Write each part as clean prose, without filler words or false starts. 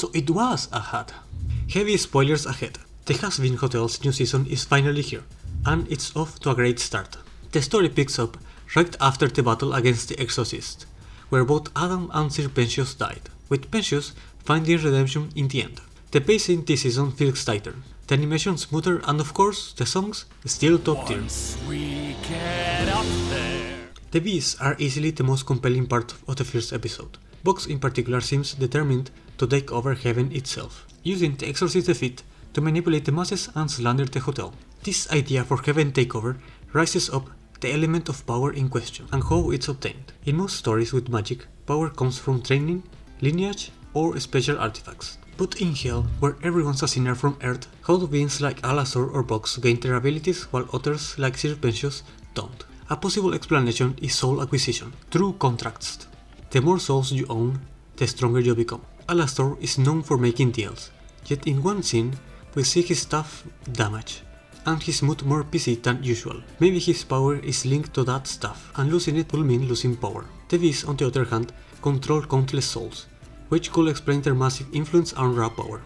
So it was a hat. Heavy spoilers ahead. The Hazbin Hotel's new season is finally here, and it's off to a great start. The story picks up right after the battle against the Exorcist, where both Adam and Sir Pensius died, with Pensius finding redemption in the end. The pacing this season feels tighter, the animation smoother, and of course, the songs still top tier. The beasts are easily the most compelling part of the first episode. Vox in particular seems determined to take over heaven itself, using the Exorcist defeat to manipulate the masses and slander the hotel. This idea for heaven takeover rises up the element of power in question and how it's obtained. In most stories with magic, power comes from training, lineage, or special artifacts. But in Hell, where everyone's a sinner from Earth, how do beings like Alastor or Vox gain their abilities while others like Sir Pensius don't? A possible explanation is soul acquisition, through contracts. The more souls you own, the stronger you become. Alastor is known for making deals, yet in one scene, we see his stuff damage, and his mood more pissy than usual. Maybe his power is linked to that stuff, and losing it will mean losing power. The beasts, on the other hand, control countless souls, which could explain their massive influence and raw power.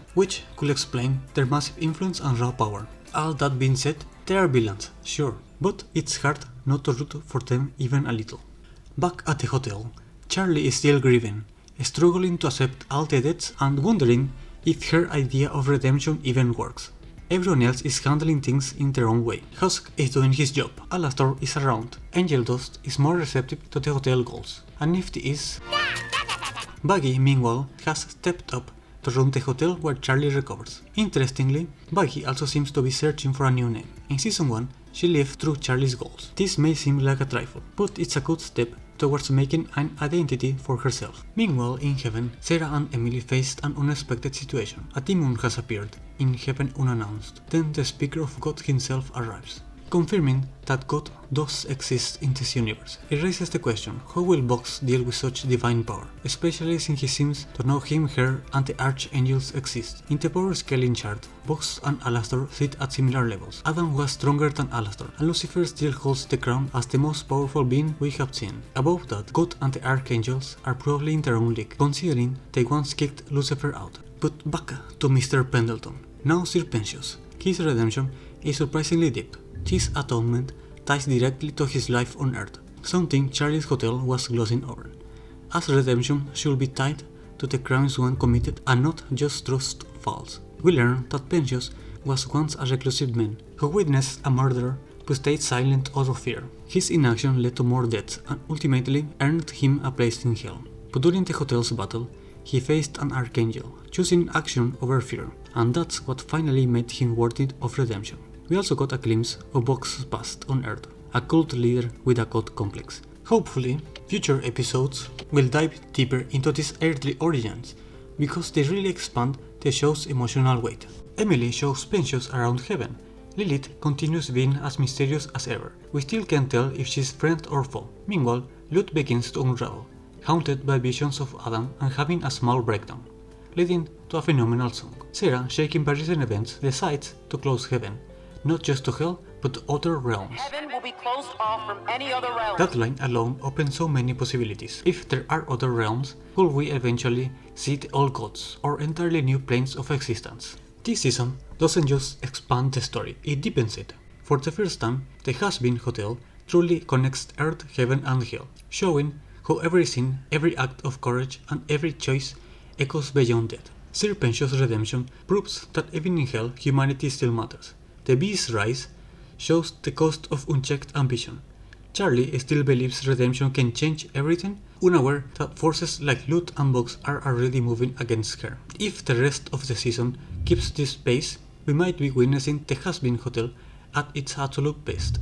All that being said, they are villains, sure, but it's hard not to root for them even a little. Back at the hotel, Charlie is still grieving, struggling to accept all the debts and wondering if her idea of redemption even works. Everyone else is handling things in their own way. Husk is doing his job, Alastor is around, Angel Dust is more receptive to the hotel goals, and Nifty is... Baggy, meanwhile, has stepped up to run the hotel where Charlie recovers. Interestingly, Baggy also seems to be searching for a new name. In Season 1, she lived through Charlie's goals. This may seem like a trifle, but it's a good step towards making an identity for herself. Meanwhile, in Heaven, Sarah and Emily faced an unexpected situation. A demon has appeared in Heaven unannounced. Then the Speaker of God himself arrives, confirming that God does exist in this universe. It raises the question, how will Vox deal with such divine power, especially since he seems to know him, her, and the archangels exist. In the power scaling chart, Vox and Alastor sit at similar levels. Adam was stronger than Alastor, and Lucifer still holds the crown as the most powerful being we have seen. Above that, God and the archangels are probably in their own league, considering they once kicked Lucifer out. But back to Mr. Pendleton, now Sir Pensius. His redemption is surprisingly deep. His atonement ties directly to his life on Earth, something Charlie's Hotel was glossing over, as redemption should be tied to the crimes one committed and not just trust falls. We learn that Pensius was once a reclusive man who witnessed a murder but stayed silent out of fear. His inaction led to more deaths and ultimately earned him a place in Hell. But during the hotel's battle, he faced an archangel, choosing action over fear, and that's what finally made him worthy of redemption. We also got a glimpse of Vox's past on Earth, a cult leader with a god complex. Hopefully, future episodes will dive deeper into these earthly origins, because they really expand the show's emotional weight. Emily shows Pensius around heaven. Lilith continues being as mysterious as ever. We still can't tell if she's friend or foe. Meanwhile, Lut begins to unravel, haunted by visions of Adam and having a small breakdown, leading to a phenomenal song. Sarah, shaking by recent events, decides to close heaven, not just to Hell, but to other realms. Heaven will be closed off from any other realm. That line alone opens so many possibilities. If there are other realms, will we eventually see the old gods, or entirely new planes of existence? This season doesn't just expand the story, it deepens it. For the first time, the Hazbin Hotel truly connects Earth, Heaven and Hell, showing how every sin, every act of courage and every choice echoes beyond death. Sir Pensius' redemption proves that even in Hell, humanity still matters. The Beast's rise shows the cost of unchecked ambition. Charlie still believes redemption can change everything, unaware that forces like Lut and Vox are already moving against her. If the rest of the season keeps this pace, we might be witnessing the Hazbin Hotel at its absolute best.